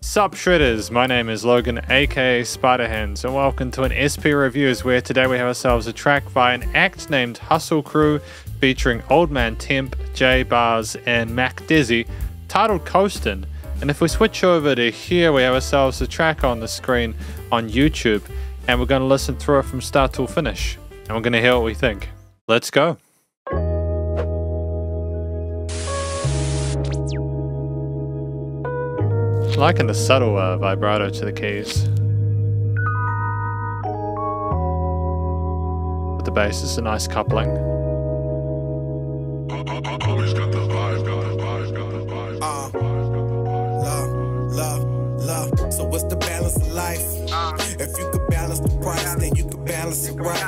Sup Shredders, my name is Logan aka Spiderhands and welcome to an SP Reviews where today we have ourselves a track by an act named HustleCrew featuring Oldman Temp, Jaebars and Mak Dezzy titled Coastin. And if we switch over to here we have ourselves a track on the screen on YouTube and we're going to listen through it from start till finish and we're going to hear what we think. Let's go. Liking the subtle vibrato to the keys. But the bass is a nice coupling. Love. So what's the balance of life? If you could balance the price, then you could balance it right.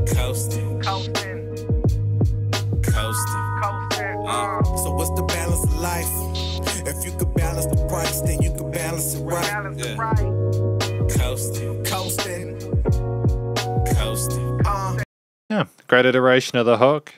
Coastin. So what's the balance of life? If you could balance the price, then you could balance it right. Coastin. Yeah, great iteration of the hook.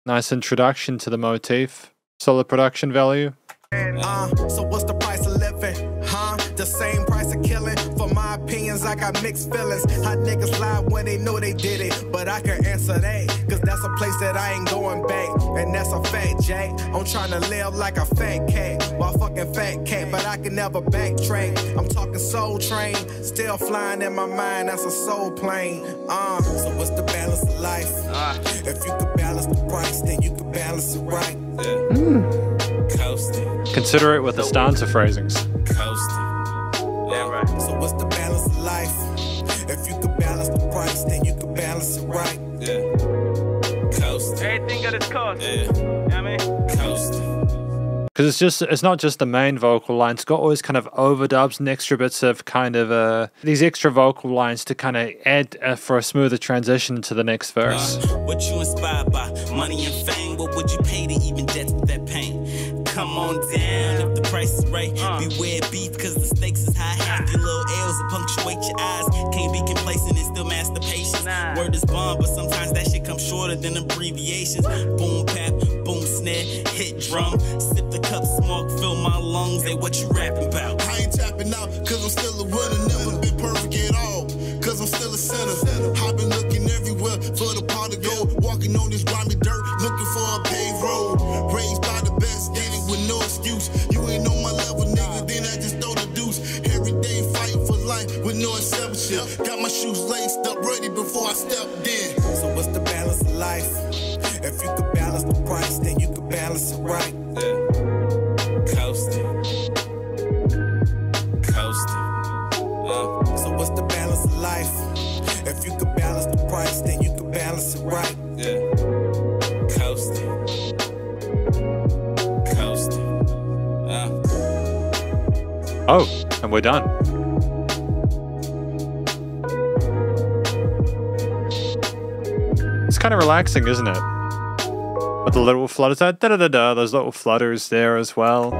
Nice introduction to the motif. Solid production value. So what's the price of living? Huh? The same price of killing? For my opinions, I got mixed feelings. How niggas lie when they know they did it, but I can answer that, cause that's a place that I ain't going back. And that's a fact, Jay. I'm trying to live like a fat cat, well, fucking fat cat, but I can never backtrack. I'm talking Soul Train, still flying in my mind, that's a soul plane. So what's the balance of life? If you could balance the price, then you could balance it right. Consider it with the stanza phrasings. So what's the balance of life? If you could balance the price, then you could balance it right. Everything got its cost. You know what I mean? Because it's not just the main vocal line, it's got all these kind of overdubs and extra bits of kind of these extra vocal lines to kind of add for a smoother transition to the next verse. What you inspired by? Money and fame? What would you pay to even death with that pain? Come on down if the price is right. Beware beef cause the stakes is high. Half your little L's will punctuate your eyes. Can't be complacent and still master patience. Word is bond, but sometimes that shit comes shorter than abbreviations. Boom pap, boom snare, hit drum. Sip the cup, smoke, fill my lungs. Hey, what you rapping about? I ain't tapping out cause I'm still a winner. Never been perfect at all cause I'm still a sinner. I've been looking everywhere for the pot to go. Walking on this grimy dirt, looking for a paved road. Raised by the best, did it with no excuse. You ain't on my level, nigga, then I just throw the deuce. Every day fighting for life with no exception. Got my shoes laced up, ready before I stepped in. So what's the balance of life? If you could balance the price, then you could balance it right. So what's the balance of life? If you could balance the price, then you could balance it right. Oh, and we're done. It's kind of relaxing, isn't it? With the little flutters, those little flutters there as well.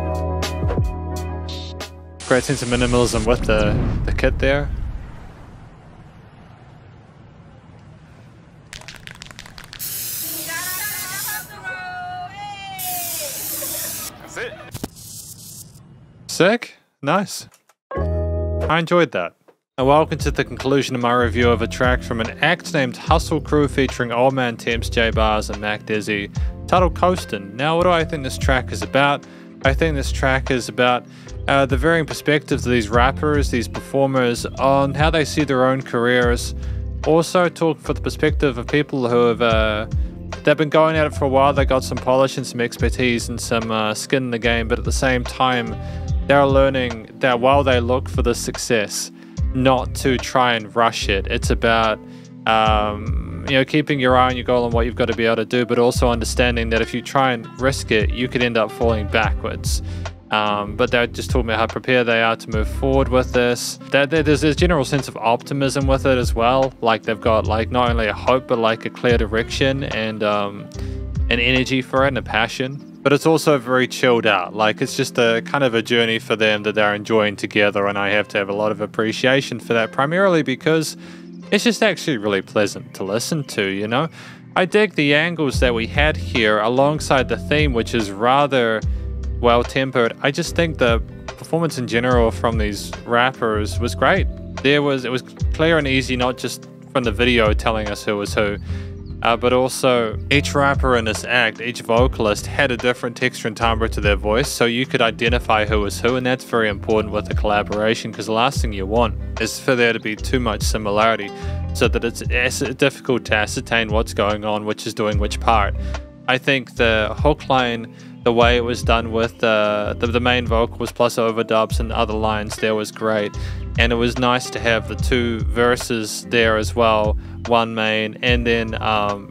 Great sense of minimalism with the kit there. That's it. Sick. Nice. I enjoyed that. And welcome to the conclusion of my review of a track from an act named HustleCrew featuring Oldman Temp, Jaebars and Mak Dezzy titled Coastin. Now, what do I think this track is about? I think this track is about the varying perspectives of these rappers, these performers, on how they see their own careers. Also talk for the perspective of people who have they've been going at it for a while, they got some polish and some expertise and some skin in the game, but at the same time, they're learning that while they look for the success, not to try and rush it. It's about keeping your eye on your goal and what you've got to be able to do, but also understanding that if you try and risk it, you could end up falling backwards. But they're just talking about how prepared they are to move forward with this. There's a general sense of optimism with it as well. Like they've got like not only a hope, but like a clear direction and an energy for it and a passion. But it's also very chilled out. Like it's just a kind of a journey for them that they're enjoying together. And I have to have a lot of appreciation for that, primarily because it's just actually really pleasant to listen to, you know? I dig the angles that we had here alongside the theme, which is rather well-tempered. I just think the performance in general from these rappers was great. It was clear and easy, not just from the video telling us who was who, but also each rapper in this act, each vocalist had a different texture and timbre to their voice, so you could identify who was who, and that's very important with the collaboration, because the last thing you want is for there to be too much similarity so that it's difficult to ascertain what's going on, which is doing which part. I think the hook line, the way it was done with the main vocals plus overdubs and other lines there was great. And it was nice to have the two verses there as well, one main, and then,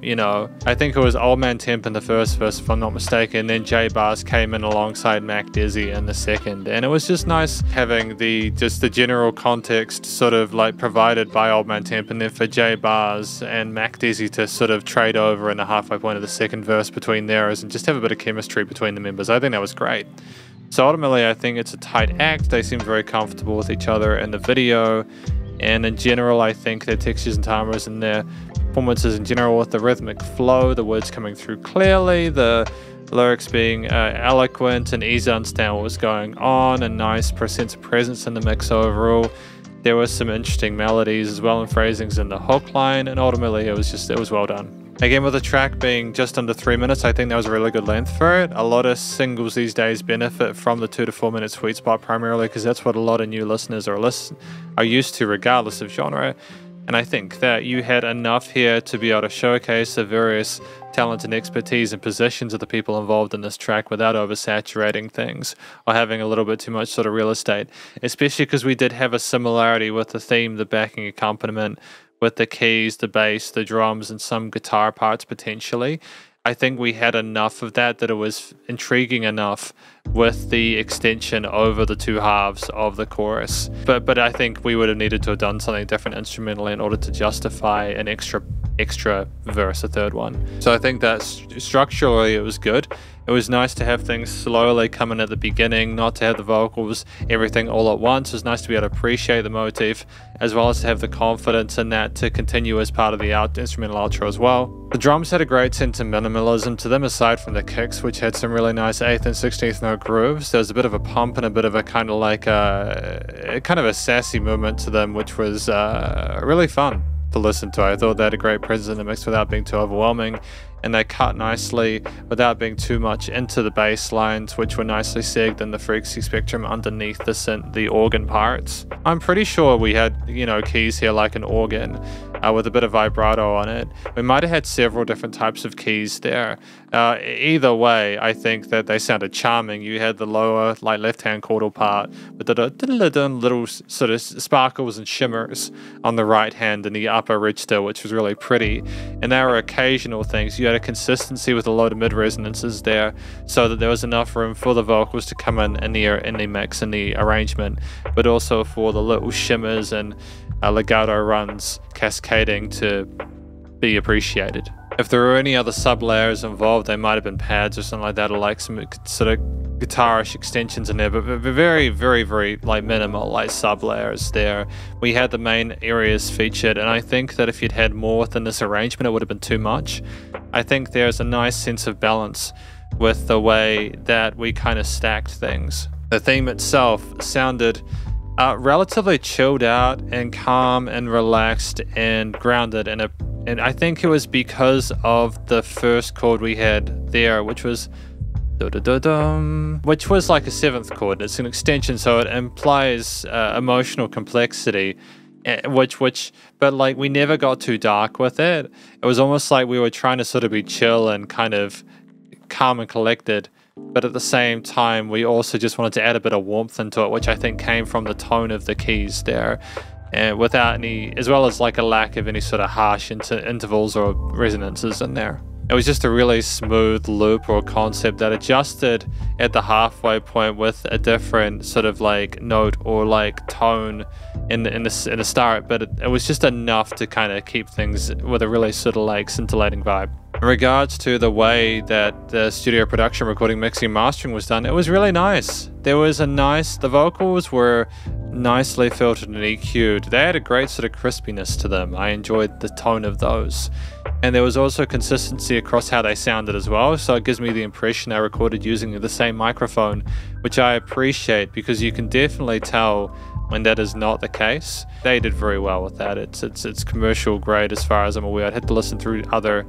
you know, I think it was Oldman Temp in the first verse, if I'm not mistaken, and then Jaebars came in alongside Mak Dezzy in the second. And it was just nice having the general context sort of like provided by Oldman Temp, and then for Jaebars and Mak Dezzy to sort of trade over in the halfway point of the second verse between theirs and just have a bit of chemistry between the members. I think that was great. So ultimately, I think it's a tight act. They seem very comfortable with each other in the video. And in general, I think their textures and timbres and their performances in general with the rhythmic flow, the words coming through clearly, the lyrics being eloquent and easy to understand what was going on, a nice sense of presence in the mix overall. There were some interesting melodies as well and phrasings in the hook line, and ultimately it was well done. Again, with the track being just under 3 minutes, I think that was a really good length for it. A lot of singles these days benefit from the 2 to 4 minute sweet spot primarily because that's what a lot of new listeners are used to regardless of genre. And I think that you had enough here to be able to showcase the various talent and expertise and positions of the people involved in this track without oversaturating things or having a little bit too much sort of real estate, especially because we did have a similarity with the theme, the backing accompaniment, with the keys, the bass, the drums, and some guitar parts potentially. I think we had enough of that it was intriguing enough with the extension over the two halves of the chorus. But I think we would have needed to have done something different instrumentally in order to justify an extra verse, a third one. So I think that structurally it was good. It was nice to have things slowly come in at the beginning, not to have the vocals, everything all at once. It was nice to be able to appreciate the motif, as well as to have the confidence in that to continue as part of the instrumental outro as well. The drums had a great sense of minimalism to them, aside from the kicks, which had some really nice 8th and 16th note grooves. There was a bit of a pump and a bit of a kind of like a sassy movement to them, which was really fun to listen to. I thought they had a great presence in the mix without being too overwhelming, and they cut nicely without being too much into the bass lines, which were nicely segged in the frequency spectrum underneath the organ parts. I'm pretty sure we had, you know, keys here like an organ with a bit of vibrato on it. We might have had several different types of keys there. Either way, I think that they sounded charming. You had the lower, like left-hand chordal part with the little sort of sparkles and shimmers on the right hand and the upper register, which was really pretty. And there were occasional things. You had a consistency with a load of mid resonances there, so that there was enough room for the vocals to come in the mix and the arrangement, but also for the little shimmers and legato runs cascading to be appreciated. If there were any other sub layers involved, they might have been pads or something like that, or like some sort of guitarish extensions in there, but very, very, very like minimal like sub layers there. We had the main areas featured, and I think that if you'd had more within this arrangement, it would have been too much. I think there's a nice sense of balance with the way that we kind of stacked things. The theme itself sounded relatively chilled out and calm and relaxed and grounded, and I think it was because of the first chord we had there, which was like a 7th chord. It's an extension, so it implies emotional complexity, but like we never got too dark with it. It was almost like we were trying to sort of be chill and kind of calm and collected, but at the same time we also just wanted to add a bit of warmth into it, which I think came from the tone of the keys there, and without any, as well as like a lack of any sort of harsh intervals or resonances in there. It was just a really smooth loop or concept that adjusted at the halfway point with a different sort of like note or like tone in the start, but it was just enough to kind of keep things with a really sort of like scintillating vibe. In regards to the way that the studio production, recording, mixing, mastering was done, it was really nice. The vocals were nicely filtered and EQ'd. They had a great sort of crispiness to them. I enjoyed the tone of those. And there was also consistency across how they sounded as well, so it gives me the impression I recorded using the same microphone, which I appreciate because you can definitely tell when that is not the case. They did very well with that. It's commercial grade as far as I'm aware. I'd had to listen through other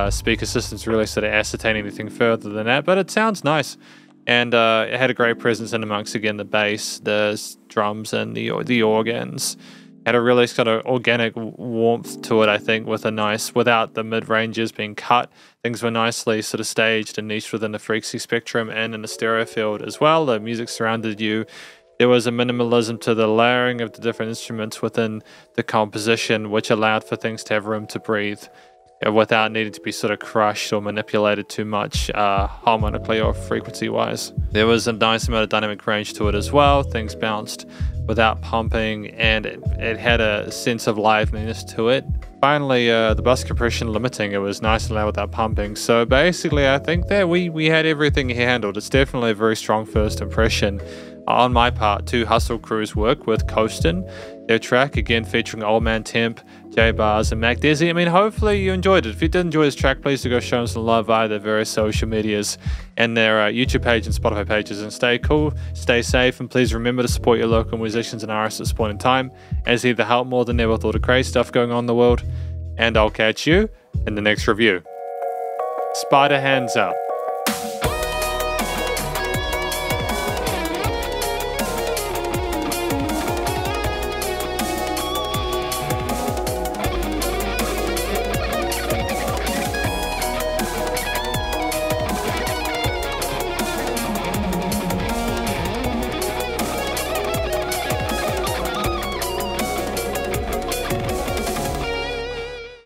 speaker systems to really sort of ascertain anything further than that, but it sounds nice. And it had a great presence in amongst, again, the bass, the drums, and the organs. Had a really sort of organic warmth to it, I think, with a nice, without the mid-ranges being cut. Things were nicely sort of staged and niched within the frequency spectrum and in the stereo field as well. The music surrounded you. There was a minimalism to the layering of the different instruments within the composition, which allowed for things to have room to breathe without needing to be sort of crushed or manipulated too much harmonically or frequency-wise. There was a nice amount of dynamic range to it as well. Things bounced without pumping, and it had a sense of liveliness to it. Finally, the bus compression limiting, it was nice and loud without pumping. So basically, I think that we had everything handled. It's definitely a very strong first impression on my part to HustleCrew's work with Coastin. Their track, again, featuring Oldman Temp, Jaebars, and Mak Dezzy. I mean, hopefully you enjoyed it. If you did enjoy this track, please do go show them some love via their various social medias and their YouTube page and Spotify pages. And stay cool, stay safe, and please remember to support your local musicians and artists at this point in time, as either help more than ever with all the crazy stuff going on in the world. And I'll catch you in the next review. Spiderhands out.